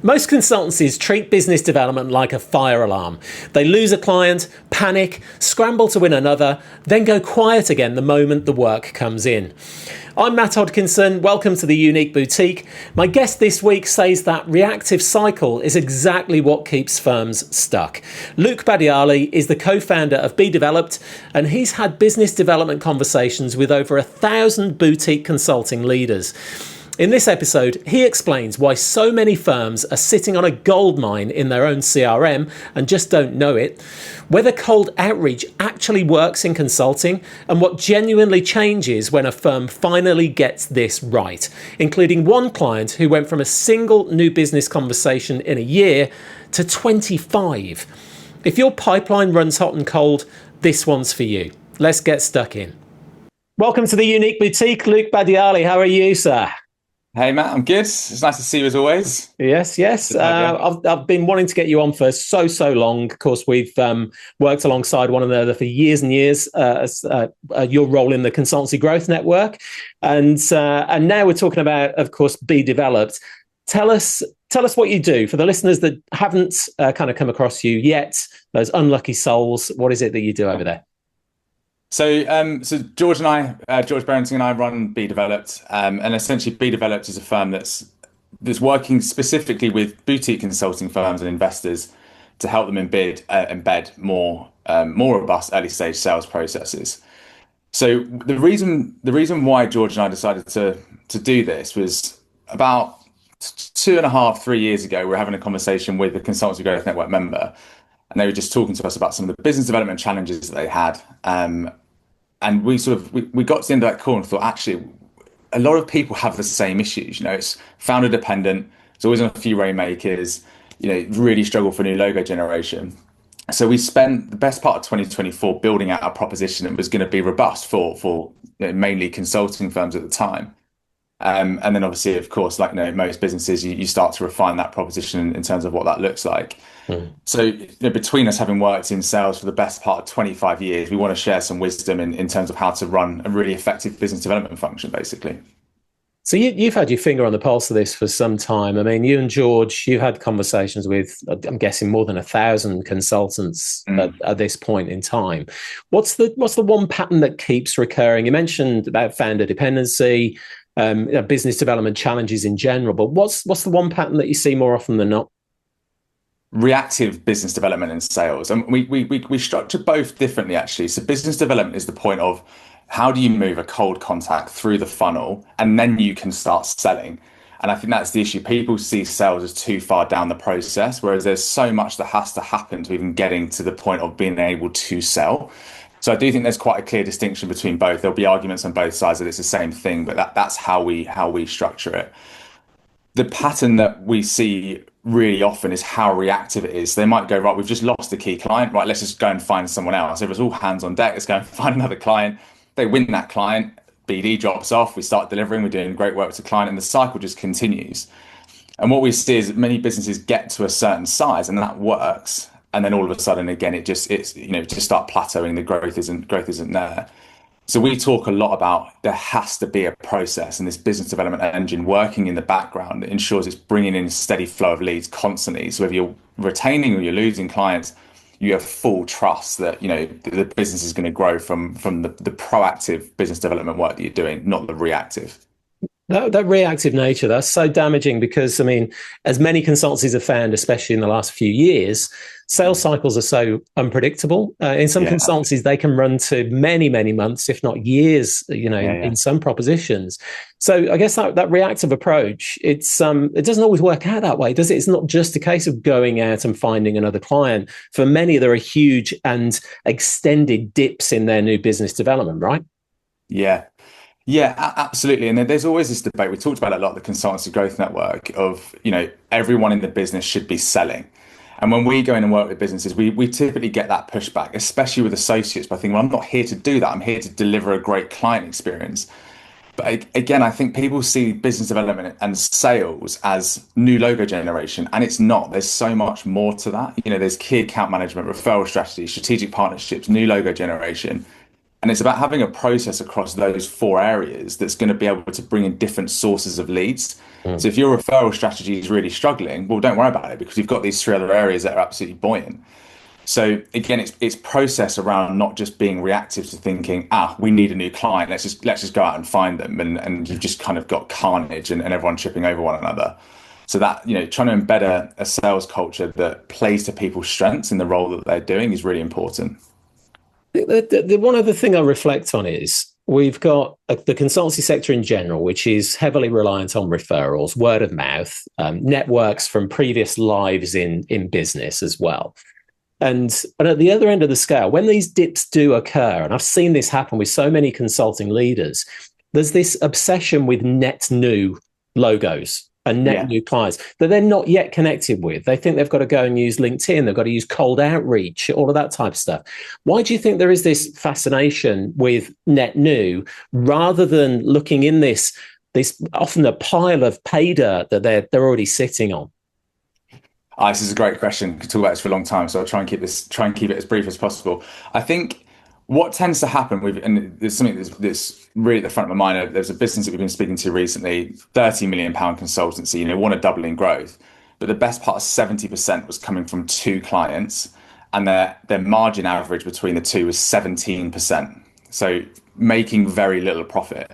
Most consultancies treat business development like a fire alarm. They lose a client, panic, scramble to win another, then go quiet again the moment the work comes in. I'm Matt Hodkinson, welcome to the Unique Boutique. My guest this week says that reactive cycle is exactly what keeps firms stuck. Luke Badiali is the co-founder of BeDeveloped, and he's had business development conversations with over 1,000 boutique consulting leaders. In this episode, he explains why so many firms are sitting on a goldmine in their own CRM and just don't know it, whether cold outreach actually works in consulting, and what genuinely changes when a firm finally gets this right, including one client who went from a single new business conversation in a year to 25. If your pipeline runs hot and cold, this one's for you. Let's get stuck in. Welcome to the Unique Boutique, Luke Badiali. How are you, sir? Hey Matt, I'm good. It's nice to see you as always. Yes. I've been wanting to get you on for so long. Of course, we've worked alongside one another for years and years. Your role in the Consultancy Growth Network, and now we're talking about, of course, BeDeveloped. Tell us what you do for the listeners that haven't kind of come across you yet. Those unlucky souls. What is it that you do over there? So George Barrington and I run BeDeveloped, and essentially BeDeveloped is a firm that's working specifically with boutique consulting firms and investors to help them embed more robust early stage sales processes. So the reason why George and I decided to do this was about 2.5-3 years ago. We were having a conversation with a Consultancy Growth Network member, and they were just talking to us about some of the business development challenges that they had. And we got to the end of that call and thought, actually, a lot of people have the same issues. You know, it's founder dependent. It's always on a few rainmakers. You know, really struggle for new logo generation. So we spent the best part of 2024 building out a proposition that was going to be robust for mainly consulting firms at the time. And then obviously, of course, like most businesses, you start to refine that proposition in terms of what that looks like. So between us having worked in sales for the best part of 25 years, we want to share some wisdom in terms of how to run a really effective business development function, basically. So you've had your finger on the pulse of this for some time. I mean, you and George, you've had conversations with, I'm guessing, more than 1,000 consultants at this point in time. What's the one pattern that keeps recurring? You mentioned about founder dependency, business development challenges in general, but what's the one pattern that you see more often than not? Reactive business development and sales. And we structure both differently, actually. So business development is the point of how do you move a cold contact through the funnel and then you can start selling. And I think that's the issue. People see sales as too far down the process, whereas there's so much that has to happen to even getting to the point of being able to sell. So I do think there's quite a clear distinction between both. There'll be arguments on both sides that it's the same thing, but that's how we structure it. The pattern that we see really often is how reactive it is. They might go, right, we've just lost a key client, right, let's just go and find someone else. If it's all hands on deck, let's go and find another client. They win that client, BD drops off, we start delivering, we're doing great work with the client, and the cycle just continues. And what we see is that many businesses get to a certain size and that works, and then all of a sudden again it just start plateauing, the growth isn't there. So we talk a lot about there has to be a process, and this business development engine working in the background that ensures it's bringing in a steady flow of leads constantly. So whether you're retaining or you're losing clients, you have full trust that the business is going to grow from the proactive business development work that you're doing, not the reactive. That reactive nature, that's so damaging because, I mean, as many consultancies have found, especially in the last few years, sales cycles are so unpredictable. In some consultancies, they can run to many months, if not years, in some propositions. So I guess that reactive approach, it doesn't always work out that way, does it? It's not just a case of going out and finding another client. For many, there are huge and extended dips in their new business development, right? Yeah, absolutely. And then there's always this debate. We talked about it a lot, the Consultancy Growth Network of, everyone in the business should be selling. And when we go in and work with businesses, we typically get that pushback, especially with associates, by thinking, well, I'm not here to do that. I'm here to deliver a great client experience. But again, I think people see business development and sales as new logo generation, and it's not. There's so much more to that. There's key account management, referral strategy, strategic partnerships, new logo generation. And it's about having a process across those four areas that's going to be able to bring in different sources of leads. Mm. So if your referral strategy is really struggling, well, don't worry about it because you've got these three other areas that are absolutely buoyant. So again, it's process around not just being reactive to thinking, we need a new client. Let's just go out and find them, and you've just kind of got carnage and everyone tripping over one another. So that, trying to embed a sales culture that plays to people's strengths in the role that they're doing is really important. The one other thing I reflect on is we've got the consultancy sector in general, which is heavily reliant on referrals, word of mouth, networks from previous lives in business as well. And at the other end of the scale, when these dips do occur, and I've seen this happen with so many consulting leaders, there's this obsession with net new logos and net new clients that they're not yet connected with. They think they've got to go and use LinkedIn, they've got to use cold outreach, all of that type of stuff. Why do you think there is this fascination with net new rather than looking in this often a pile of pay dirt that they're already sitting on? This is a great question. We could talk about this for a long time, so I'll try and keep it as brief as possible. I think what tends to happen and there's something that's really at the front of my mind. There's a business that we've been speaking to recently, £30 million consultancy, want to double in growth, but the best part of 70% was coming from two clients, and their margin average between the two was 17%. So making very little profit.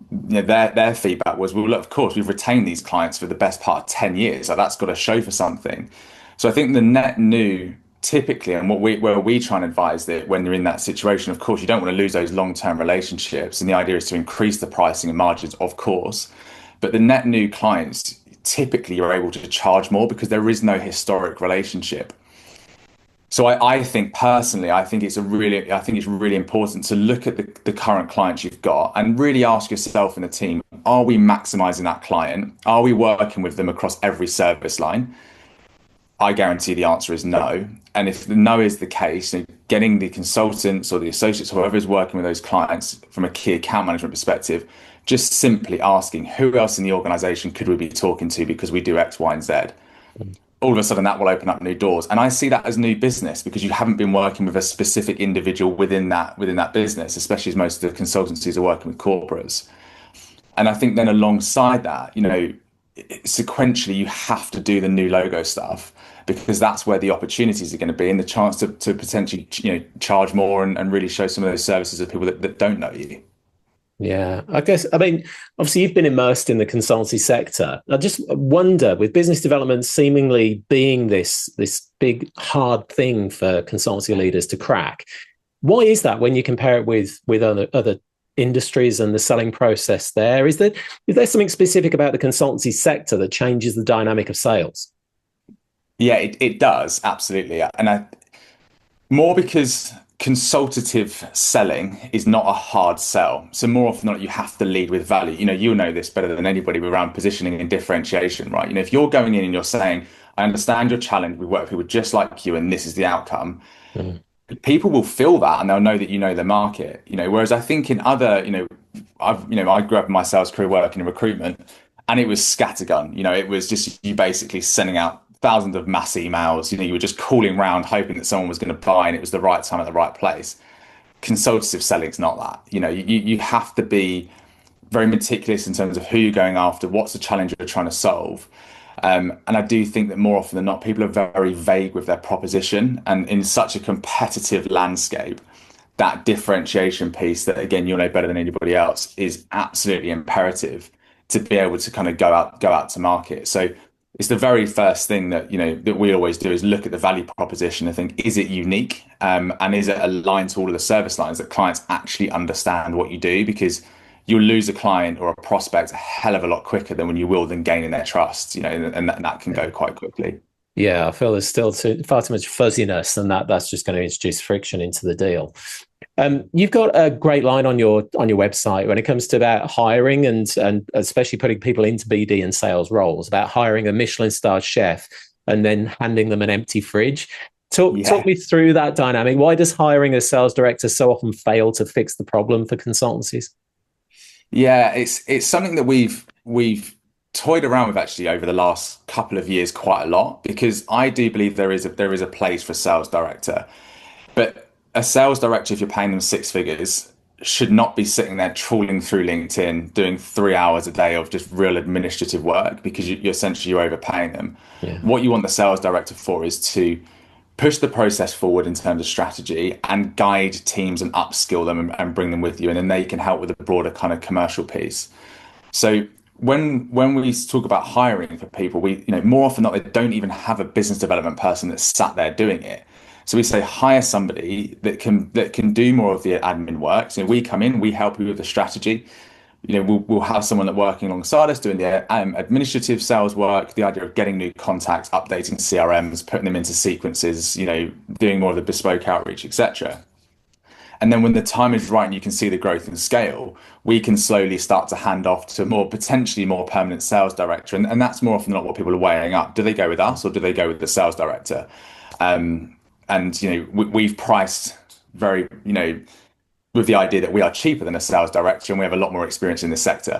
Their feedback was, well, look, of course, we've retained these clients for the best part of 10 years. Like, that's got to show for something. So I think the net new typically, and where we try and advise that when you're in that situation, of course, you don't want to lose those long-term relationships. And the idea is to increase the pricing and margins, of course. But the net new clients, typically you're able to charge more because there is no historic relationship. So I think personally, I think it's really important to look at the current clients you've got and really ask yourself and the team, are we maximizing that client? Are we working with them across every service line? I guarantee the answer is no. And if the no is the case, getting the consultants or the associates, whoever is working with those clients from a key account management perspective, just simply asking who else in the organization could we be talking to because we do X, Y, and Z. All of a sudden that will open up new doors. And I see that as new business because you haven't been working with a specific individual within that business, especially as most of the consultancies are working with corporates. And I think then alongside that, sequentially you have to do the new logo stuff because that's where the opportunities are going to be and the chance to potentially, charge more and really show some of those services to people that don't know you. Yeah, obviously you've been immersed in the consultancy sector. I just wonder, with business development seemingly being this big, hard thing for consultancy leaders to crack, why is that when you compare it with other industries and the selling process there? Is there something specific about the consultancy sector that changes the dynamic of sales? Yeah, it does, absolutely. And more because consultative selling is not a hard sell. So more often than not, you have to lead with value. You'll know this better than anybody around positioning and differentiation, right? If you're going in and you're saying, I understand your challenge, we work with people just like you, and this is the outcome. Mm. People will feel that and they'll know that you know their market. Whereas I think in other, I grew up in my sales career working in recruitment, and it was scattergun. It was just you basically sending out thousands of mass emails. You were just calling around hoping that someone was going to buy and it was the right time at the right place. Consultative selling's not that. You have to be very meticulous in terms of who you're going after, what's the challenge you're trying to solve. And I do think that more often than not, people are very vague with their proposition, and in such a competitive landscape, that differentiation piece that, again, you'll know better than anybody else, is absolutely imperative to be able to kind of go out to market. So it's the very first thing that that we always do is look at the value proposition and think, is it unique, and is it aligned to all of the service lines that clients actually understand what you do? Because you'll lose a client or a prospect a hell of a lot quicker than when you will then gaining their trust, and that can go quite quickly. Yeah, I feel there's still far too much fuzziness, and that's just going to introduce friction into the deal. You've got a great line on your website when it comes to about hiring and especially putting people into BD and sales roles, about hiring a Michelin-starred chef and then handing them an empty fridge. Talk me through that dynamic. Why does hiring a sales director so often fail to fix the problem for consultancies? Yeah, it's something that we've toyed around with actually over the last couple of years quite a lot, because I do believe there is a place for a sales director. But a sales director, if you're paying them six figures, should not be sitting there trawling through LinkedIn, doing 3 hours a day of just real administrative work because you're essentially you're overpaying them. Yeah. What you want the sales director for is to push the process forward in terms of strategy and guide teams and upskill them and bring them with you, and then they can help with the broader kind of commercial piece. So when we talk about hiring for people, we more often than not they don't even have a business development person that's sat there doing it. So we say hire somebody that can do more of the admin work. So we come in, we help you with the strategy. We'll have someone that working alongside us doing the administrative sales work, the idea of getting new contacts, updating CRMs, putting them into sequences, doing more of the bespoke outreach, etc. And then when the time is right and you can see the growth and scale, we can slowly start to hand off to potentially more permanent sales director. And that's more often than not what people are weighing up. Do they go with us or do they go with the sales director? And we've priced very, with the idea that we are cheaper than a sales director and we have a lot more experience in the sector.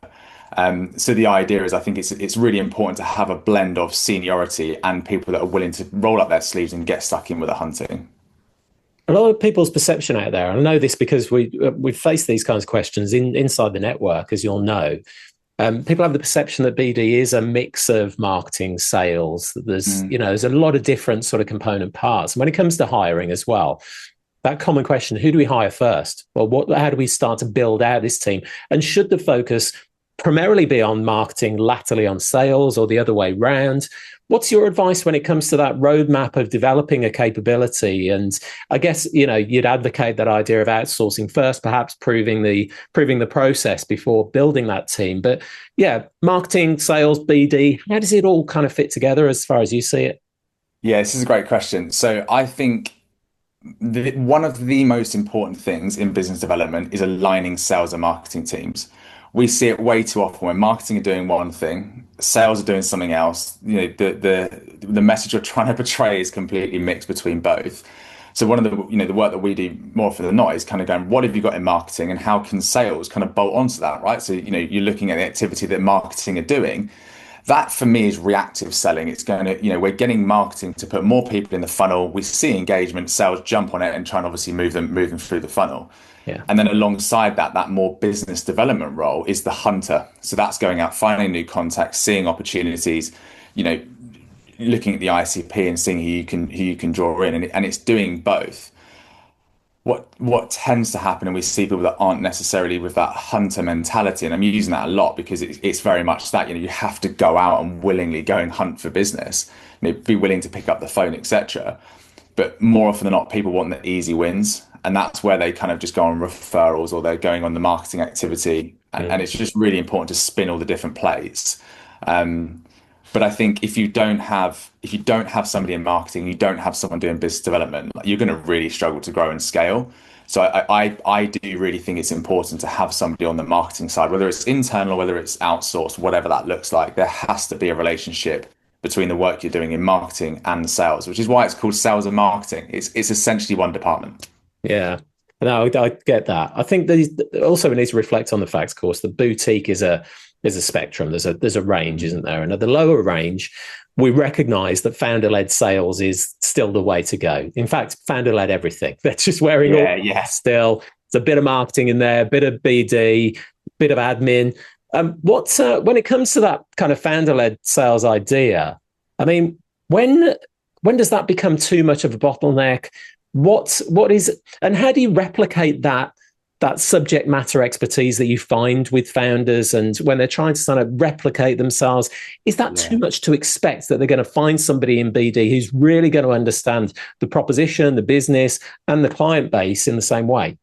So the idea is, I think it's really important to have a blend of seniority and people that are willing to roll up their sleeves and get stuck in with the hunting. A lot of people's perception out there, and I know this because we've faced these kinds of questions inside the network, as you'll know. People have the perception that BD is a mix of marketing, sales. There's a lot of different sort of component parts. And when it comes to hiring as well, that common question, who do we hire first? Well, how do we start to build out this team? And should the focus primarily be on marketing, latterly on sales, or the other way round? What's your advice when it comes to that roadmap of developing a capability? And I guess, you'd advocate that idea of outsourcing first, perhaps proving the process before building that team. But yeah, marketing, sales, BD, how does it all kind of fit together as far as you see it? Yeah, this is a great question. So I think one of the most important things in business development is aligning sales and marketing teams. We see it way too often when marketing are doing one thing, sales are doing something else. The message we're trying to portray is completely mixed between both. So one of the work that we do more often than not is kind of going, what have you got in marketing and how can sales kind of bolt onto that, right? So you're looking at the activity that marketing are doing. That for me is reactive selling. It's going to, we're getting marketing to put more people in the funnel. We see engagement, sales jump on it and try and obviously move them through the funnel. Yeah. And then alongside that more business development role is the hunter. So that's going out, finding new contacts, seeing opportunities, looking at the ICP and seeing who you can draw in, and it's doing both. What tends to happen, and we see people that aren't necessarily with that hunter mentality, and I'm using that a lot because it's very much that, you have to go out and willingly go and hunt for business, be willing to pick up the phone, etc. But more often than not, people want the easy wins. And that's where they kind of just go on referrals or they're going on the marketing activity. And it's just really important to spin all the different plates. But I think if you don't have somebody in marketing, you don't have someone doing business development, you're going to really struggle to grow and scale. So I do really think it's important to have somebody on the marketing side, whether it's internal, whether it's outsourced, whatever that looks like. There has to be a relationship between the work you're doing in marketing and sales, which is why it's called sales and marketing. It's essentially one department. Yeah, no, I get that. I think also we need to reflect on the fact, of course, that boutique is a spectrum. There's a range, isn't there? And at the lower range, we recognize that founder-led sales is still the way to go. In fact, founder-led everything. That's just wearing still. There's a bit of marketing in there, a bit of BD, bit of admin. When it comes to that kind of founder-led sales idea, I mean, when does that become too much of a bottleneck? What is, and how do you replicate that subject matter expertise that you find with founders, and when they're trying to sort of replicate themselves? Is that too much to expect that they're going to find somebody in BD who's really going to understand the proposition, the business, and the client base in the same way?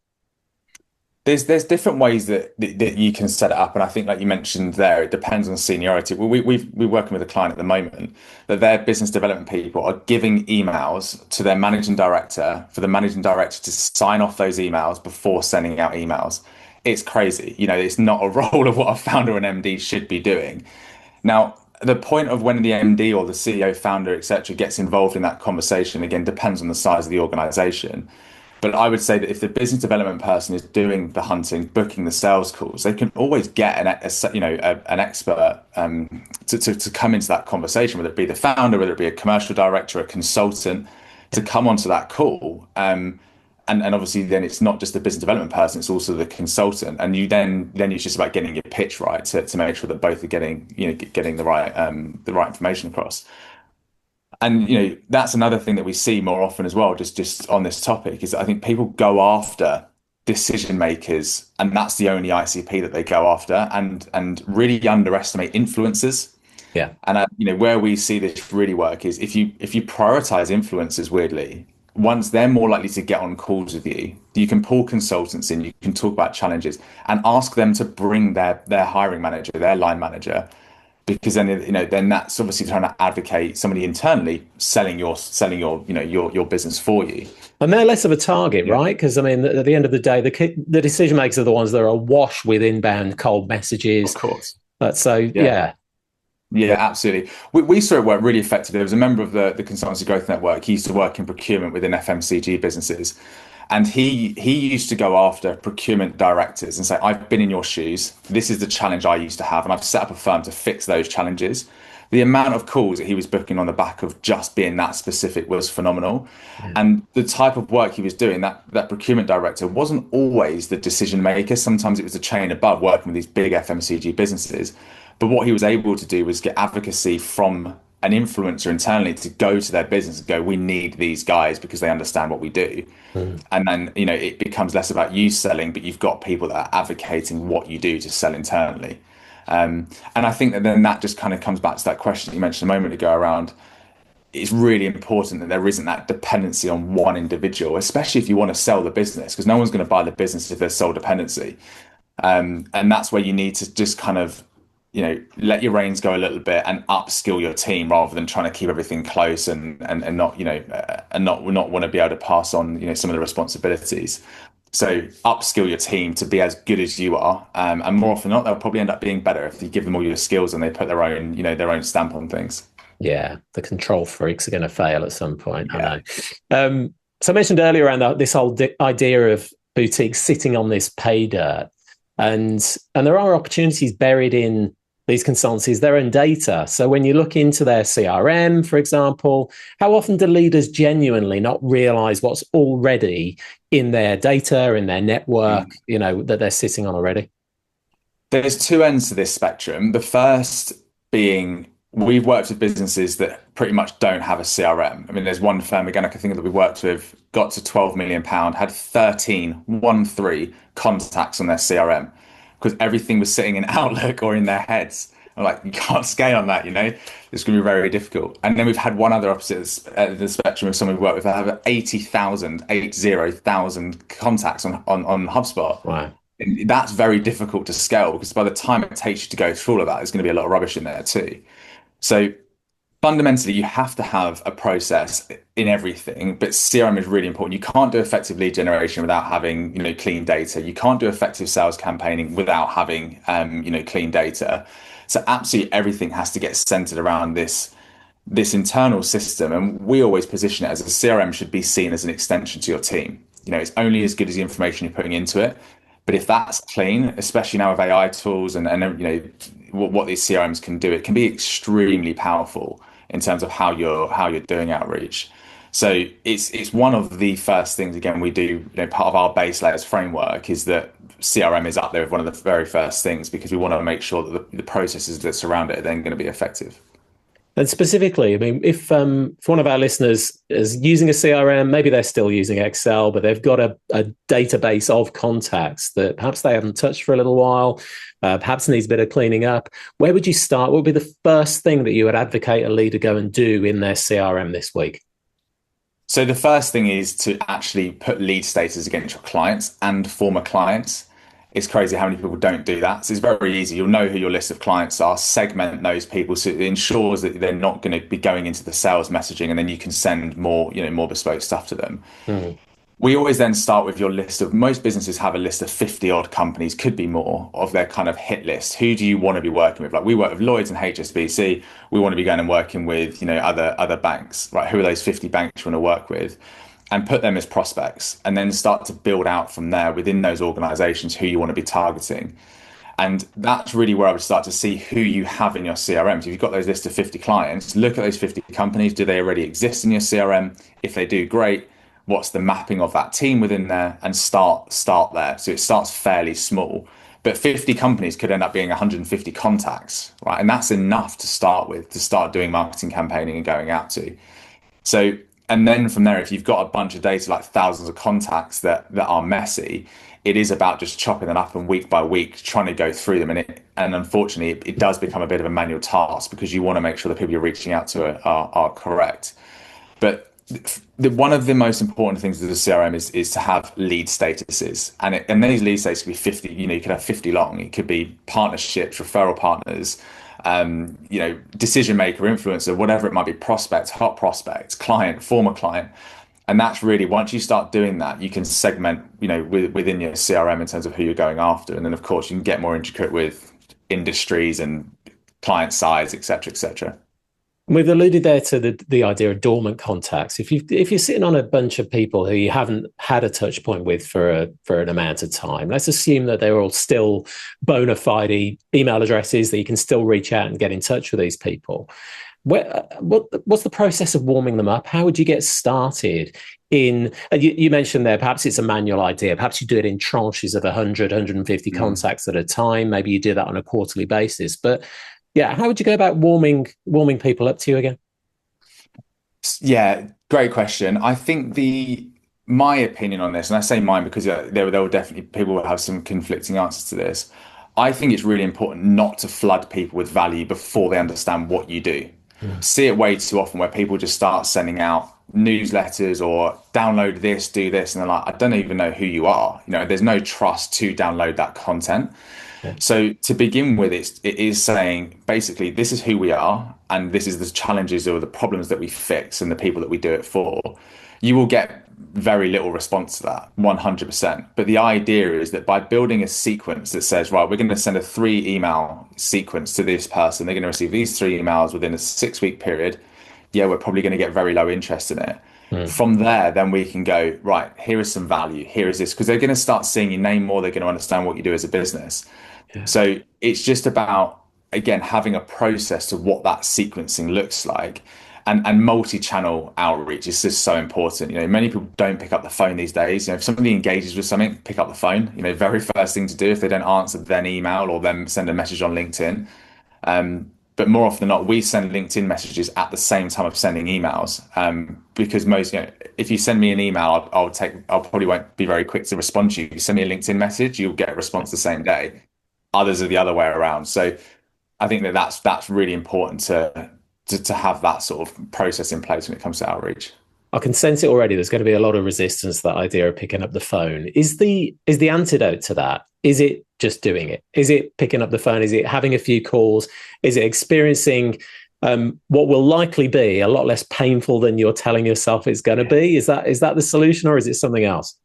There's different ways that you can set it up, and I think, like you mentioned there, it depends on seniority. We're working with a client at the moment that their business development people are giving emails to their managing director for the managing director to sign off those emails before sending out emails. It's crazy. It's not a role of what a founder or an MD should be doing. Now, the point of when the MD or the CEO, founder, etc., gets involved in that conversation, again, depends on the size of the organization. But I would say that if the business development person is doing the hunting, booking the sales calls, they can always get an expert to come into that conversation, whether it be the founder, whether it be a commercial director, a consultant, to come onto that call. and obviously then it's not just the business development person, it's also the consultant, and then it's just about getting your pitch right to make sure that both are getting getting the right information across. And that's another thing that we see more often as well, just on this topic, is that I think people go after decision makers, and that's the only ICP that they go after, and really underestimate influencers. Yeah. And where we see this really work is if you prioritize influencers, weirdly, once they're more likely to get on calls with you, you can pull consultants in, you can talk about challenges, and ask them to bring their hiring manager, their line manager, because then that's obviously trying to advocate somebody internally selling your business for you. And they're less of a target, Yeah. right? Because I mean, at the end of the day, the decision makers are the ones that are awash with inbound cold messages. Of course. Yeah. Yeah, absolutely. We saw it work really effectively. There was a member of the Consultancy Growth Network. He used to work in procurement within FMCG businesses. And he used to go after procurement directors and say, I've been in your shoes. This is the challenge I used to have. And I've set up a firm to fix those challenges. The amount of calls that he was booking on the back of just being that specific was phenomenal. And the type of work he was doing, that procurement director wasn't always the decision maker. Sometimes it was the chain above, working with these big FMCG businesses. But what he was able to do was get advocacy from an influencer internally to go to their business and go, we need these guys because they understand what we do. And then, it becomes less about you selling, but you've got people that are advocating what you do to sell internally. And I think that then that just kind of comes back to that question that you mentioned a moment ago around, it's really important that there isn't that dependency on one individual, especially if you want to sell the business, because no one's going to buy the business if there's sole dependency. And that's where you need to just kind of let your reins go a little bit and upskill your team rather than trying to keep everything close and not not want to be able to pass on some of the responsibilities. So upskill your team to be as good as you are, and more often than not, they'll probably end up being better if you give them all your skills and they put their own stamp on things. Yeah, the control freaks are going to fail at some point. Yeah. I know. So I mentioned earlier around this whole idea of boutiques sitting on this pay dirt, and there are opportunities buried in these consultancies, their own data. So when you look into their CRM, for example, how often do leaders genuinely not realize what's already in their data, in their network, that they're sitting on already? There's two ends to this spectrum. The first being, we've worked with businesses that pretty much don't have a CRM. I mean, there's one firm, again, I can think of that we worked with, got to £12 million, had 13 contacts on their CRM because everything was sitting in Outlook or in their heads. I'm like, you can't scale on that, It's going to be very, very difficult. And then we've had one other opposite end of the spectrum of someone we've worked with that have 80,000 contacts on HubSpot. Wow. And that's very difficult to scale because by the time it takes you to go through all of that, there's going to be a lot of rubbish in there too. So fundamentally, you have to have a process in everything, but CRM is really important. You can't do effective lead generation without having, clean data. You can't do effective sales campaigning without having, clean data. So absolutely everything has to get centered around this internal system. And we always position it as a CRM should be seen as an extension to your team. It's only as good as the information you're putting into it. But if that's clean, especially now with AI tools and what these CRMs can do, it can be extremely powerful in terms of how you're doing outreach. So it's one of the first things, again, we do, part of our base layers framework is that CRM is up there with one of the very first things because we want to make sure that the processes that surround it are then going to be effective. And specifically, I mean, if one of our listeners is using a CRM, maybe they're still using Excel, but they've got a database of contacts that perhaps they haven't touched for a little while, perhaps needs a bit of cleaning up. Where would you start? What would be the first thing that you would advocate a leader go and do in their CRM this week? So the first thing is to actually put lead status against your clients and former clients. It's crazy how many people don't do that. So it's very easy. You'll know who your list of clients are, segment those people so it ensures that they're not going to be going into the sales messaging, and then you can send more bespoke stuff to them. Mm-hmm. We always then start with your list of, most businesses have a list of 50 odd companies, could be more, of their kind of hit list. Who do you want to be working with? Like we work with Lloyds and HSBC. We want to be going and working with, other banks, right? Who are those 50 banks you want to work with? And put them as prospects, and then start to build out from there within those organizations who you want to be targeting. And that's really where I would start to see who you have in your CRM. So if you've got those list of 50 clients, look at those 50 companies. Do they already exist in your CRM? If they do, great. what's the mapping of that team within there, and start there. So it starts fairly small. But 50 companies could end up being 150 contacts, right? And that's enough to start with, to start doing marketing campaigning and going out to. So, and then from there, if you've got a bunch of data, like thousands of contacts that are messy, it is about just chopping them up and week by week trying to go through them. And unfortunately, it does become a bit of a manual task because you want to make sure the people you're reaching out to are correct. But one of the most important things of the CRM is to have lead statuses, and these lead statuses could be 50. You could have 50 long. It could be partnerships, referral partners, decision maker, influencer, whatever it might be, prospect, hot prospect, client, former client. And that's really, once you start doing that, you can segment, within your CRM in terms of who you're going after, and then of course you can get more intricate with industries and client size, etc., etc. We've alluded there to the idea of dormant contacts. If you're sitting on a bunch of people who you haven't had a touch point with for an amount of time, let's assume that they're all still bona fide email addresses that you can still reach out and get in touch with these people. What's the process of warming them up? How would you get started? You mentioned there, perhaps it's a manual idea. Perhaps you do it in tranches of 100, 150 contacts at a time. Maybe you do that on a quarterly basis. But yeah, how would you go about warming people up to you again? Yeah, great question. I think my opinion on this, and I say mine because there will definitely, people will have some conflicting answers to this. I think it's really important not to flood people with value before they understand what you do. See it way too often where people just start sending out newsletters or download this, do this, and they're like, I don't even know who you are. There's no trust to download that content. Yeah. So to begin with, it is saying basically this is who we are, and this is the challenges or the problems that we fix and the people that we do it for. You will get very little response to that, 100%. But the idea is that by building a sequence that says, right, we're going to send a 3 email sequence to this person, they're going to receive these 3 emails within a 6-week period. Yeah, we're probably going to get very low interest in it. From there, then we can go, right, here is some value, here is this, because they're going to start seeing your name more, they're going to understand what you do as a business. Yeah. So it's just about, again, having a process to what that sequencing looks like. And multi-channel outreach is just so important. Many people don't pick up the phone these days. If somebody engages with something, pick up the phone. Very first thing to do. If they don't answer, then email or then send a message on LinkedIn. But more often than not, we send LinkedIn messages at the same time of sending emails. Because if you send me an email, I'll probably won't be very quick to respond to you. If you send me a LinkedIn message, you'll get a response the same day. Others are the other way around. So I think that's really important to have that sort of process in place when it comes to outreach. I can sense it already. There's going to be a lot of resistance to that idea of picking up the phone. Is the antidote to that? Is it just doing it? Is it picking up the phone? Is it having a few calls? Is it experiencing what will likely be a lot less painful than you're telling yourself it's going to be? Is that the solution, or is it something else?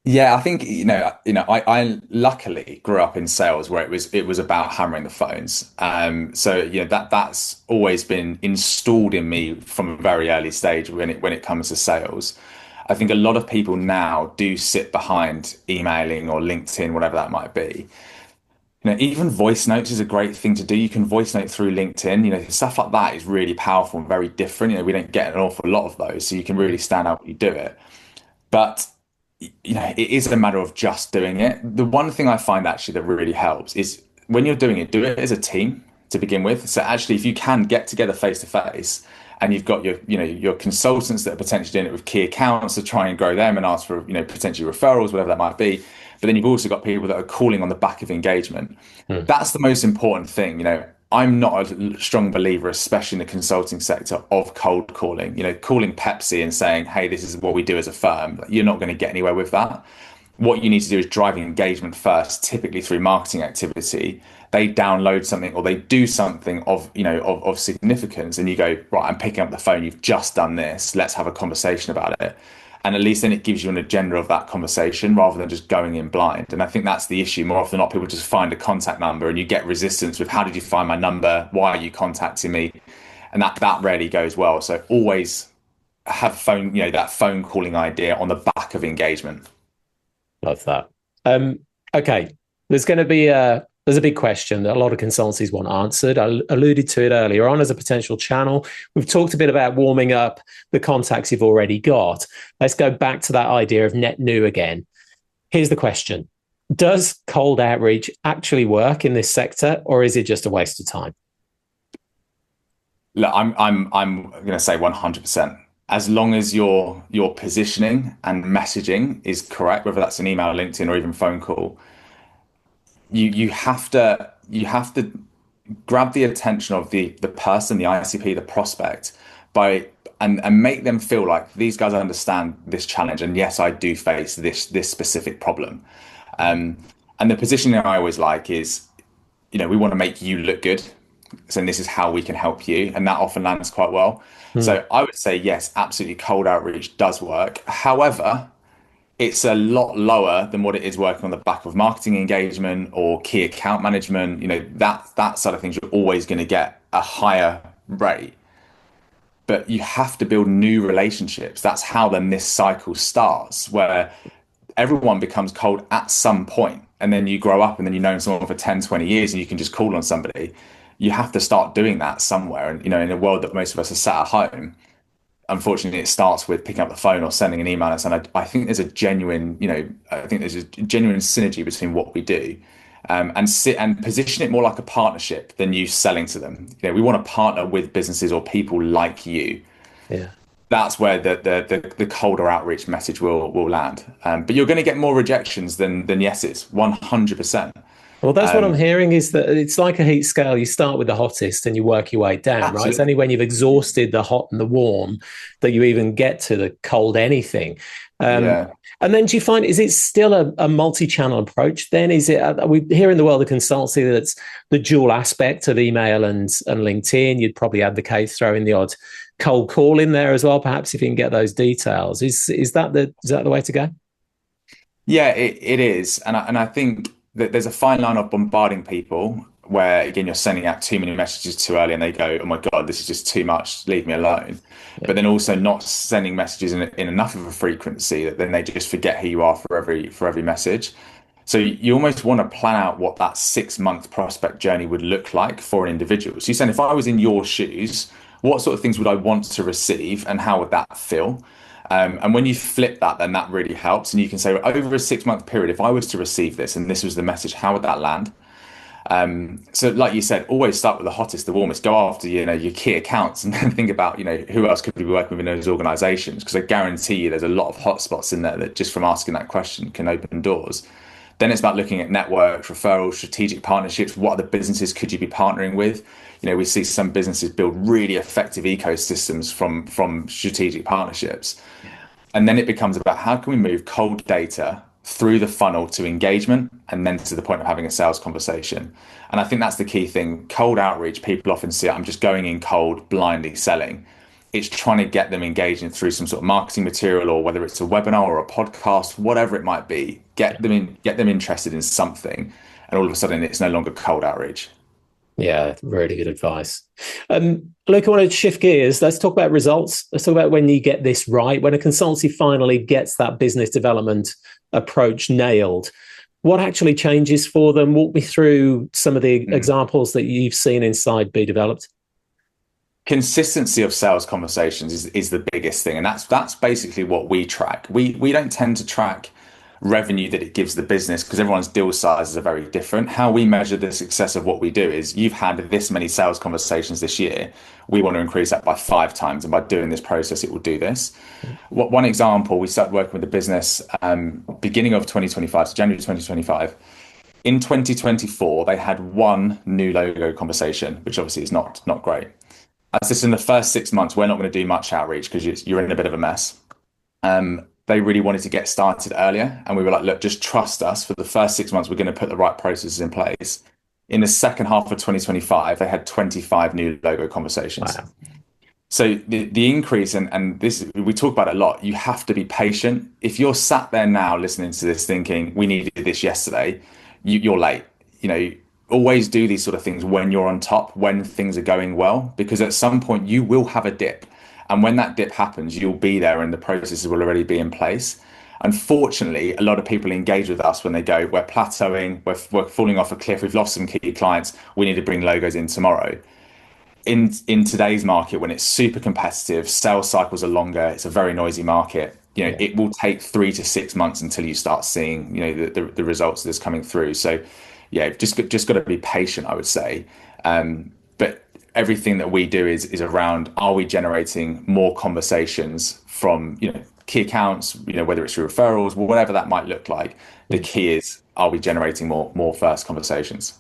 Yeah, I think I luckily grew up in sales where it was about hammering the phones. So that's always been installed in me from a very early stage when it comes to sales. I think a lot of people now do sit behind emailing or LinkedIn, whatever that might be. Even voice notes is a great thing to do. You can voice note through LinkedIn. Stuff like that is really powerful and very different. We don't get an awful lot of those, so you can really stand out when you do it. But it is a matter of just doing it. The one thing I find actually that really helps is when you're doing it, do it as a team to begin with. So actually, if you can get together face to face and you've got your consultants that are potentially doing it with key accounts to try and grow them and ask for, potentially referrals, whatever that might be. But then you've also got people that are calling on the back of engagement. That's the most important thing. I'm not a strong believer, especially in the consulting sector, of cold calling. Calling Pepsi and saying, hey, this is what we do as a firm. You're not going to get anywhere with that. What you need to do is driving engagement first, typically through marketing activity. They download something or they do something of significance, and you go, right, I'm picking up the phone. You've just done this. Let's have a conversation about it. And at least then it gives you an agenda of that conversation rather than just going in blind. And I think that's the issue. More often than not, people just find a contact number and you get resistance with, how did you find my number? Why are you contacting me? And that rarely goes well. So always have that phone calling idea on the back of engagement. Love that. Okay. There's going to be a there's a big question that a lot of consultancies want answered. I alluded to it earlier on as a potential channel. We've talked a bit about warming up the contacts you've already got. Let's go back to that idea of net new again. Here's the question. Does cold outreach actually work in this sector, or is it just a waste of time? Look, I'm going to say 100%. As long as your positioning and messaging is correct, whether that's an email, LinkedIn, or even phone call, you have to grab the attention of the person, the ICP, the prospect, by and make them feel like these guys understand this challenge. And yes, I do face this specific problem. And the positioning I always like is, we want to make you look good. So this is how we can help you. And that often lands quite well. So I would say, yes, absolutely. Cold outreach does work. However, it's a lot lower than what it is working on the back of marketing engagement or key account management. That side of things, you're always going to get a higher rate. But you have to build new relationships. That's how then this cycle starts, where everyone becomes cold at some point, and then you grow up and then you've known someone for 10, 20 years and you can just call on somebody. You have to start doing that somewhere. And, in a world that most of us are sat at home, unfortunately, it starts with picking up the phone or sending an email. And I think there's a genuine, synergy between what we do, and position it more like a partnership than you selling to them. We want to partner with businesses or people like you. Yeah. That's where the colder outreach message will land. But you're going to get more rejections than yeses, 100%. Well, that's what I'm hearing, is that it's like a heat scale. You start with the hottest and you work your way down, absolutely. Right? It's only when you've exhausted the hot and the warm that you even get to the cold anything. Yeah. And then do you find, is it still a multi-channel approach then? Is it, we hear in the world of consultancy that's the dual aspect of email and LinkedIn. You'd probably advocate throwing the odd cold call in there as well, perhaps, if you can get those details. Is that the way to go? Yeah, it is. And I think that there's a fine line of bombarding people where, again, you're sending out too many messages too early and they go, oh my God, this is just too much, leave me alone. Yeah. But then also not sending messages in enough of a frequency that then they just forget who you are for every message. So you almost want to plan out what that 6-month prospect journey would look like for an individual. So you're saying, if I was in your shoes, what sort of things would I want to receive and how would that feel? And when you flip that, then that really helps. And you can say, over a 6-month period, if I was to receive this and this was the message, how would that land? So like you said, always start with the hottest, the warmest. Go after, your key accounts and then think about, who else could we be working with in those organizations? Because I guarantee you there's a lot of hotspots in there that just from asking that question can open doors. Then it's about looking at networks, referrals, strategic partnerships. What other businesses could you be partnering with? We see some businesses build really effective ecosystems from strategic partnerships. Yeah. And then it becomes about how can we move cold data through the funnel to engagement and then to the point of having a sales conversation. And I think that's the key thing. Cold outreach, people often see, I'm just going in cold, blindly selling. It's trying to get them engaging through some sort of marketing material, or whether it's a webinar or a podcast, whatever it might be, get them interested in something. And all of a sudden it's no longer cold outreach. Yeah, really good advice. Luke, I want to shift gears. Let's talk about results. Let's talk about when you get this right, when a consultancy finally gets that business development approach nailed. What actually changes for them? Walk me through some of the examples that you've seen inside BeDeveloped. Consistency of sales conversations is the biggest thing. And that's basically what we track. We don't tend to track revenue that it gives the business because everyone's deal sizes are very different. How we measure the success of what we do is, you've had this many sales conversations this year. We want to increase that by 5 times. And by doing this process, it will do this. One example, we started working with the business beginning of 2025, so January 2025. In 2024, they had 1 new logo conversation, which obviously is not great. As this in the first 6 months, we're not going to do much outreach because you're in a bit of a mess. They really wanted to get started earlier. And we were like, look, just trust us. For the first 6 months, we're going to put the right processes in place. In the second half of 2025, they had 25 new logo conversations. Wow. So the increase, and this, we talk about it a lot, you have to be patient. If you're sat there now listening to this thinking, we needed this yesterday, you're late. Always do these sort of things when you're on top, when things are going well, because at some point you will have a dip. And when that dip happens, you'll be there and the processes will already be in place. Unfortunately, a lot of people engage with us when they go, we're plateauing, we're falling off a cliff, we've lost some key clients, we need to bring logos in tomorrow. In today's market, when it's super competitive, sales cycles are longer, it's a very noisy market. Yeah. It will take 3 to 6 months until you start seeing, the results of this coming through. So, yeah, just got to be patient, I would say. But everything that we do is around: are we generating more conversations from key accounts? Whether it's through referrals, whatever that might look like. The key is: are we generating more first conversations?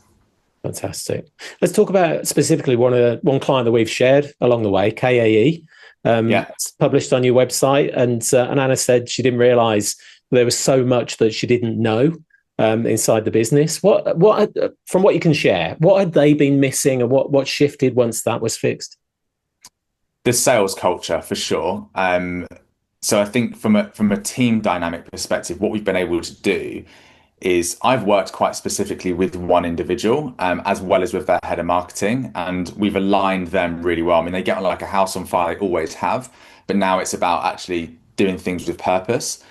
Fantastic. Let's talk about specifically one client that we've shared along the way, KAE. Yeah. It's published on your website, and Anna said she didn't realise there was so much that she didn't know inside the business. What from what you can share, what had they been missing, and what shifted once that was fixed? The sales culture, for sure. So I think from a team dynamic perspective, what we've been able to do is I've worked quite specifically with one individual, as well as with their head of marketing, and we've aligned them really well. I mean, they get on like a house on fire, they always have, but now it's about actually doing things with purpose.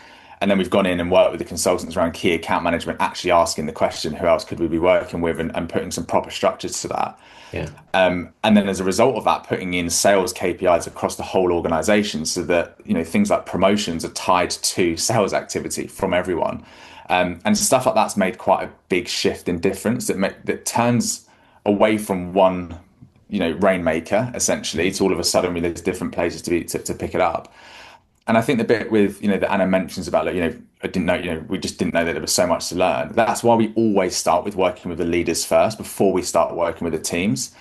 And then we've gone in and worked with the consultants around key account management, actually asking the question, who else could we be working with, and putting some proper structures to that. Yeah. And then as a result of that, putting in sales KPIs across the whole organization so that, things like promotions are tied to sales activity from everyone. And stuff like that's made quite a big shift in difference that turns away from one, rainmaker essentially to all of a sudden there's different places to pick it up. And I think the bit with, that Anna mentions about, like, I didn't know, we just didn't know that there was so much to learn. That's why we always start with working with the leaders first before we start working with the teams.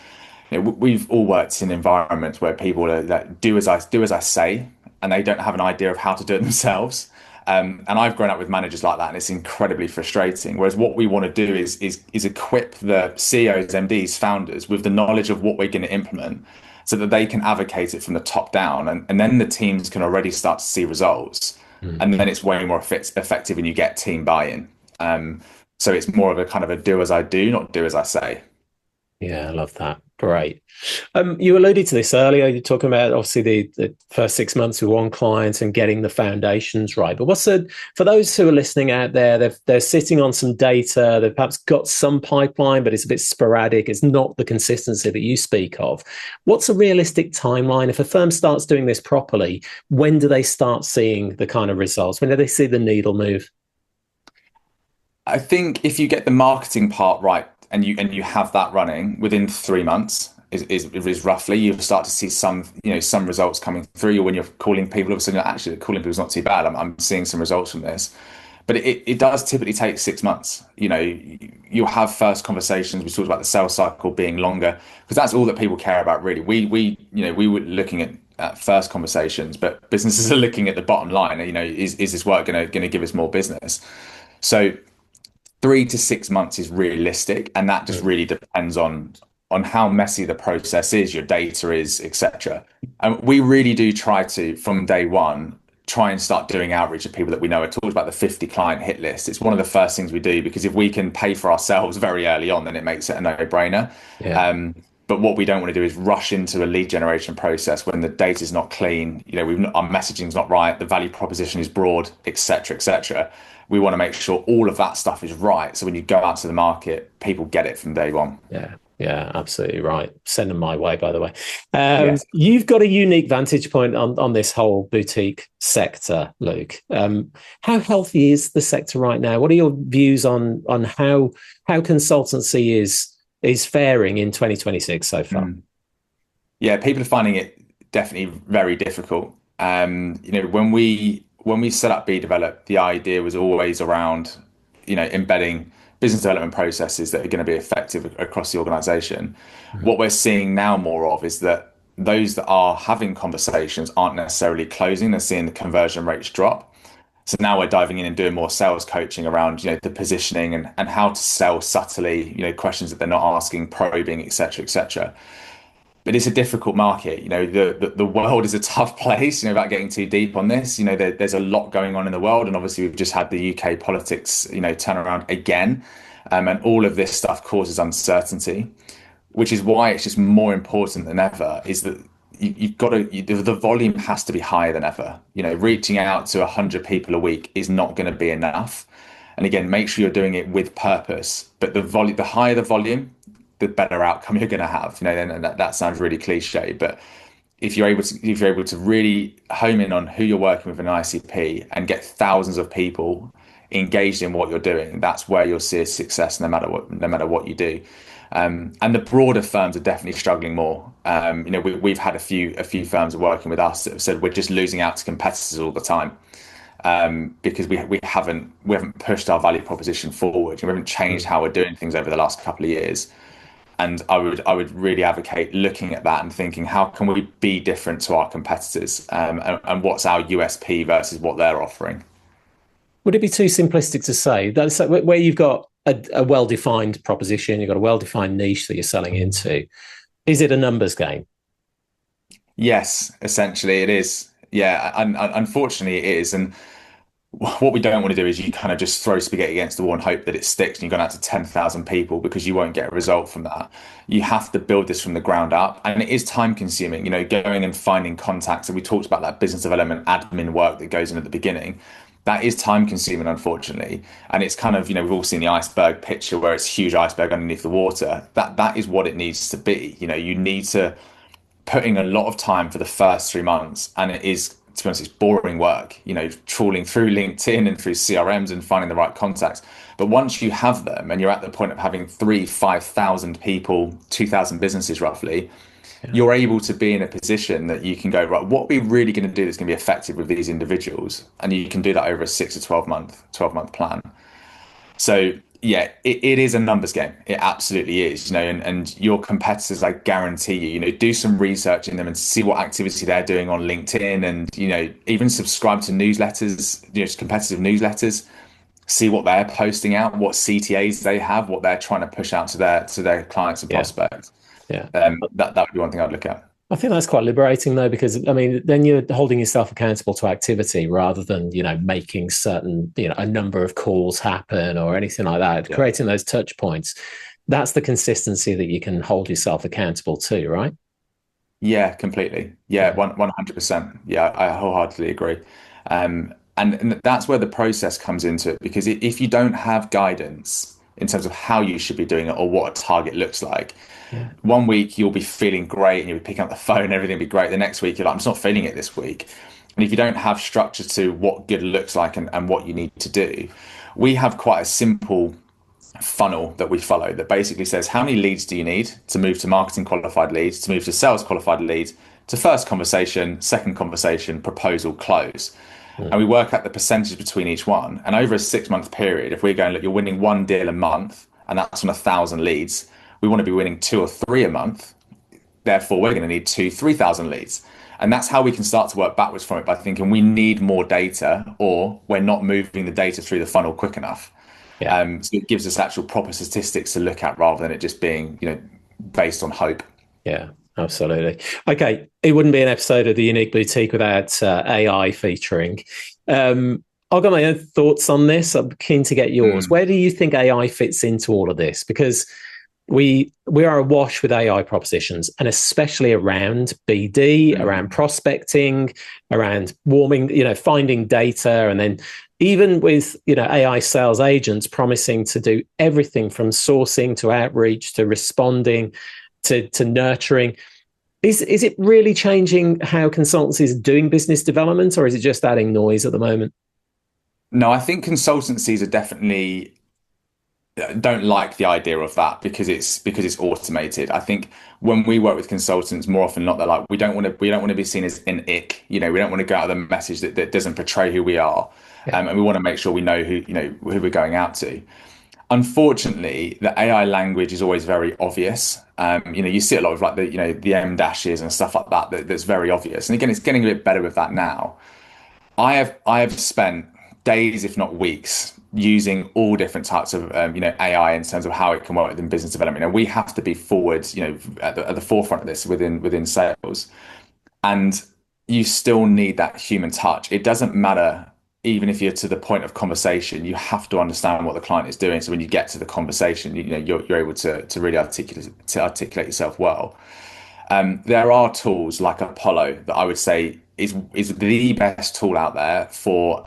We've all worked in environments where people are like, do as I say, and they don't have an idea of how to do it themselves. And I've grown up with managers like that, and it's incredibly frustrating. Whereas what we want to do is equip the CEOs, MDs, founders with the knowledge of what we're going to implement, so that they can advocate it from the top down, and then the teams can already start to see results, and then it's way more effective, and you get team buy-in. So it's more of a kind of a do as I do, not do as I say. Yeah, I love that. Great. You alluded to this earlier. You're talking about obviously the first 6 months with one client and getting the foundations right. But for those who are listening out there, they're sitting on some data, they've perhaps got some pipeline, but it's a bit sporadic. It's not the consistency that you speak of. What's a realistic timeline? If a firm starts doing this properly, when do they start seeing the kind of results? When do they see the needle move? I think if you get the marketing part right, and you have that running within 3 months is roughly, you'll start to see some results coming through. When you're calling people, all of a sudden, actually calling people is not too bad. I'm seeing some results from this, but it does typically take 6 months. You'll have first conversations. We talked about the sales cycle being longer because that's all that people care about, really. We were looking at first conversations, but businesses are looking at the bottom line. Is this work going to give us more business? So 3 to 6 months is realistic, and that just really depends on how messy the process is, your data is, etc. And we really do try to, from day one, try and start doing outreach to people that we know. I talked about the 50 client hit list. It's one of the first things we do, because if we can pay for ourselves very early on, then it makes it a no-brainer. Yeah. But what we don't want to do is rush into a lead generation process when the data is not clean, our messaging is not right, the value proposition is broad, etc., etc. We want to make sure all of that stuff is right. So when you go out to the market, people get it from day one. Yeah, absolutely right. Send them my way, by the way. Yes. You've got a unique vantage point on this whole boutique sector, Luke. How healthy is the sector right now? What are your views on how consultancy is faring in 2026 so far? Yeah, people are finding it definitely very difficult. When we set up BeDeveloped, the idea was always around, embedding business development processes that are going to be effective across the organization. What we're seeing now more of is that those that are having conversations aren't necessarily closing. They're seeing the conversion rates drop. So now we're diving in and doing more sales coaching around, the positioning and how to sell subtly, questions that they're not asking, probing, etc., etc. But it's a difficult market. The world is a tough place, without getting too deep on this. There's a lot going on in the world. And obviously we've just had the UK politics, turn around again. And all of this stuff causes uncertainty, which is why it's just more important than ever is that, you've got to, the volume has to be higher than ever. Reaching out to 100 people a week is not going to be enough. And again, make sure you're doing it with purpose. But the higher the volume, the better outcome you're going to have. And that sounds really cliche, but if you're able to really home in on who you're working with in an ICP and get thousands of people engaged in what you're doing, that's where you'll see a success no matter what you do. And the broader firms are definitely struggling more. We've had a few firms working with us that have said we're just losing out to competitors all the time, because we haven't pushed our value proposition forward. We haven't changed how we're doing things over the last couple of years. And I would really advocate looking at that and thinking, how can we be different to our competitors, and what's our USP versus what they're offering? Would it be too simplistic to say that's where you've got a well-defined proposition, you've got a well-defined niche that you're selling into? Is it a numbers game? Yes, essentially it is. Yeah, and unfortunately it is. And what we don't want to do is you kind of just throw spaghetti against the wall and hope that it sticks and you've gone out to 10,000 people, because you won't get a result from that. You have to build this from the ground up, and it is time consuming, going and finding contacts. And we talked about that business development admin work that goes in at the beginning. That is time consuming, unfortunately. And it's kind of, we've all seen the iceberg picture where it's a huge iceberg underneath the water. That is what it needs to be. You need to put in a lot of time for the first 3 months, and it is, to be honest, it's boring work, trawling through LinkedIn and through CRMs and finding the right contacts. But once you have them and you're at the point of having 5,000 people, 2,000 businesses roughly, you're able to be in a position that you can go, right, what are we really going to do that's going to be effective with these individuals? And you can do that over a 6 to 12 month plan. So yeah, it is a numbers game. It absolutely is, and your competitors, I guarantee you, do some research in them and see what activity they're doing on LinkedIn, and, even subscribe to newsletters, competitive newsletters, see what they're posting out, what CTAs they have, what they're trying to push out to their clients and Yeah. prospects. Yeah. That would be one thing I'd look at. I think that's quite liberating, though, because I mean, then you're holding yourself accountable to activity rather than, making certain, a number of calls happen or anything like that. Yeah. Creating those touch points. That's the consistency that you can hold yourself accountable to, right? Yeah, completely. Yeah, 100%. Yeah, I wholeheartedly agree. And that's where the process comes into it, because if you don't have guidance in terms of how you should be doing it or what a target looks like, one week you'll be feeling great and you'll be picking up the phone, everything will be great. The next week you're like, I'm just not feeling it this week. And if you don't have structure to what good looks like and what you need to do, we have quite a simple funnel that we follow that basically says, how many leads do you need to move to marketing qualified leads, to move to sales qualified leads, to first conversation, second conversation, proposal, close. And we work out the percentage between each one. And over a 6 month period, if we're going, look, you're winning one deal a month, and that's on 1,000 leads, we want to be winning 2 or 3 a month. Therefore, we're going to need 3,000 leads. And that's how we can start to work backwards from it, by thinking we need more data, or we're not moving the data through the funnel quick enough. Yeah. So it gives us actual proper statistics to look at rather than it just being, based on hope. Yeah, absolutely. Okay, it wouldn't be an episode of the Unique Boutique without AI featuring. I've got my own thoughts on this. I'm keen to get yours. Where do you think AI fits into all of this? Because we are awash with AI propositions, and especially around BD, around prospecting, around warming, finding data, and then even with AI sales agents promising to do everything from sourcing to outreach to responding to nurturing. Is it really changing how consultancies are doing business development, or is it just adding noise at the moment? No, I think consultancies are definitely don't like the idea of that because it's automated. I think when we work with consultants, more often than not, they're like, we don't want to be seen as an ick. We don't want to go out with a message that doesn't portray who we are. Yeah. And we want to make sure we know who we're going out to. Unfortunately, the AI language is always very obvious. You see a lot of like the M dashes and stuff like that that's very obvious. And again, it's getting a bit better with that now. I have spent days, if not weeks, using all different types of AI in terms of how it can work within business development. And we have to be forward, at the forefront of this within sales. And you still need that human touch. It doesn't matter. Even if you're to the point of conversation, you have to understand what the client is doing. So when you get to the conversation, you're able to really articulate yourself well. There are tools like Apollo that I would say is the best tool out there for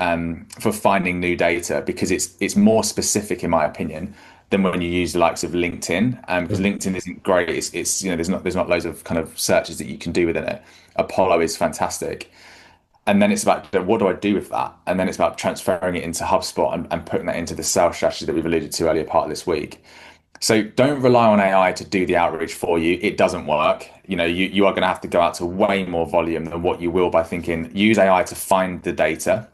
finding new data, because it's more specific, in my opinion, than when you use the likes of LinkedIn. Because LinkedIn isn't great. It's there's not loads of kind of searches that you can do within it. Apollo is fantastic. And then it's about what do I do with that? And then it's about transferring it into HubSpot and putting that into the sales strategy that we've alluded to earlier part of this week. So don't rely on AI to do the outreach for you. It doesn't work. You are going to have to go out to way more volume than what you will by thinking, use AI to find the data.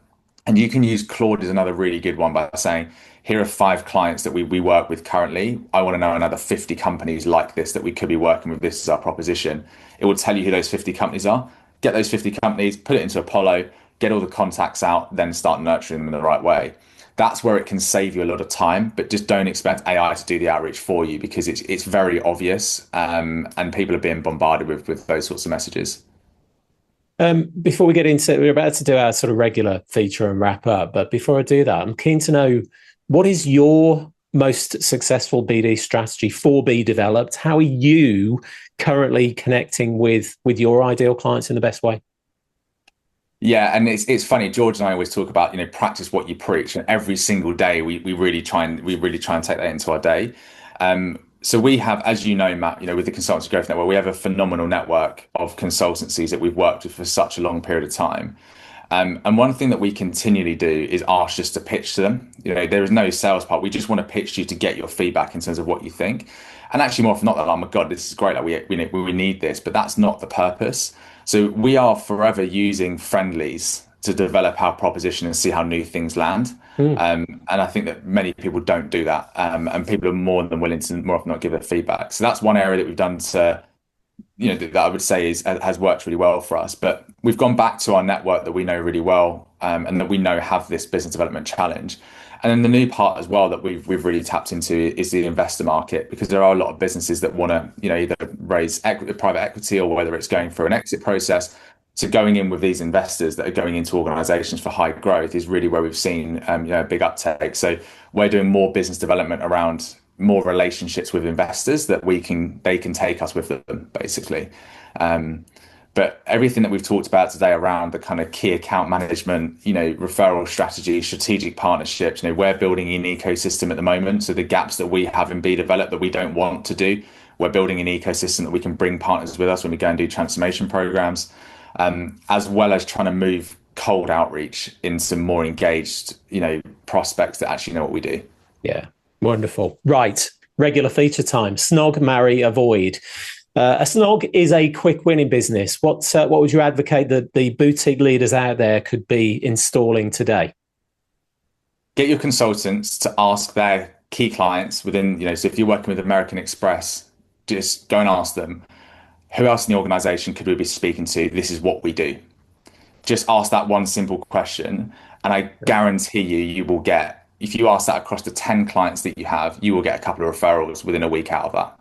And you can use Claude as another really good one by saying, here are 5 clients that we work with currently. I want to know another 50 companies like this that we could be working with. This is our proposition. It will tell you who those 50 companies are. Get those 50 companies, put it into Apollo, get all the contacts out, then start nurturing them in the right way. That's where it can save you a lot of time, but just don't expect AI to do the outreach for you, because it's very obvious, and people are being bombarded with those sorts of messages. Before we get into, we're about to do our sort of regular feature and wrap up, but before I do that, I'm keen to know, what is your most successful BD strategy for BeDeveloped? How are you currently connecting with your ideal clients in the best way? Yeah, and it's funny. George and I always talk about, practice what you preach, and every single day we really try and take that into our day. So we have, as you know, Matt, with the Consultancy Growth Network, we have a phenomenal network of consultancies that we've worked with for such a long period of time. And one thing that we continually do is ask just to pitch to them. There is no sales part. We just want to pitch to you to get your feedback in terms of what you think. And actually, more often not that, oh my God, this is great. Like we need this, but that's not the purpose. So we are forever using friendlies to develop our proposition and see how new things land. And I think that many people don't do that. And people are more than willing to more often not give their feedback. So that's one area that we've done to, that I would say has worked really well for us. But we've gone back to our network that we know really well, and that we know have this business development challenge. And then the new part as well that we've really tapped into is the investor market, because there are a lot of businesses that want to, either raise private equity, or whether it's going through an exit process. So going in with these investors that are going into organizations for high growth is really where we've seen a big uptake. So we're doing more business development around more relationships with investors that they can take us with them, basically. But everything that we've talked about today around the kind of key account management, referral strategy, strategic partnerships, we're building an ecosystem at the moment. So the gaps that we have in BeDeveloped that we don't want to do, we're building an ecosystem that we can bring partners with us when we go and do transformation programs, as well as trying to move cold outreach into more engaged, prospects that actually know what we do. Yeah, wonderful. Right, regular feature time. Snog, marry, avoid. A snog is a quick win in business. What would you advocate that the boutique leaders out there could be installing today? Get your consultants to ask their key clients within, so if you're working with American Express, just go and ask them, who else in the organization could we be speaking to? This is what we do. Just ask that one simple question, and I guarantee you will get, if you ask that across the 10 clients that you have, you will get a couple of referrals within a week out of that.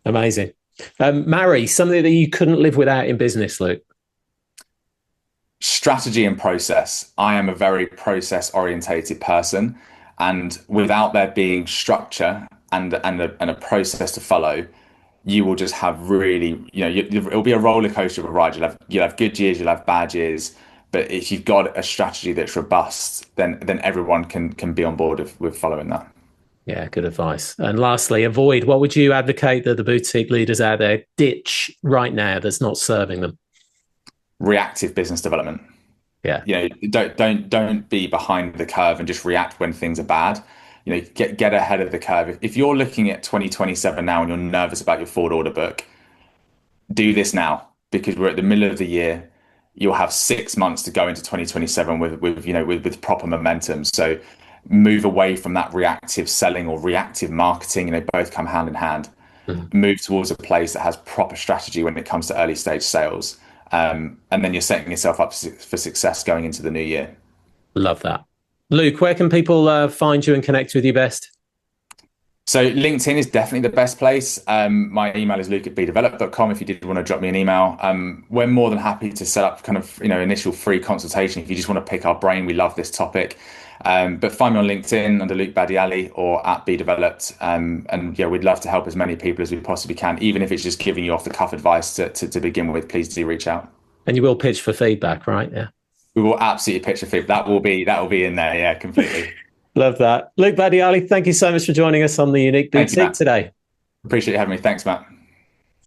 Amazing. Marry, something that you couldn't live without in business, Luke? Strategy and process. I am a very process orientated person, and without there being structure and a process to follow, you will just have really, it'll be a roller coaster of a ride. You'll have good years, you'll have bad years, but if you've got a strategy that's robust, then everyone can be on board with following that. Yeah, good advice. And lastly, avoid. What would you advocate that the boutique leaders out there ditch right now that's not serving them? Reactive business development. Yeah. Don't be behind the curve and just react when things are bad. Get ahead of the curve. If you're looking at 2027 now and you're nervous about your forward order book, do this now, because we're at the middle of the year. You'll have 6 months to go into 2027 with proper momentum. So move away from that reactive selling or reactive marketing. Both come hand in hand. Move towards a place that has proper strategy when it comes to early stage sales. And then you're setting yourself up for success going into the new year. Love that. Luke, where can people find you and connect with you best? So LinkedIn is definitely the best place. My email is luke@bedeveloped.com if you did want to drop me an email. We're more than happy to set up kind of initial free consultation if you just want to pick our brain. We love this topic. But find me on LinkedIn under Luke Badiali or at BeDeveloped. And yeah, we'd love to help as many people as we possibly can, even if it's just giving you off the cuff advice to begin with. Please do reach out. And you will pitch for feedback, right? Yeah. We will absolutely pitch a feedback. That will be in there. Yeah, completely. Love that. Luke Badiali, thank you so much for joining us on the Unique Boutique today. Appreciate you having me. Thanks, Matt.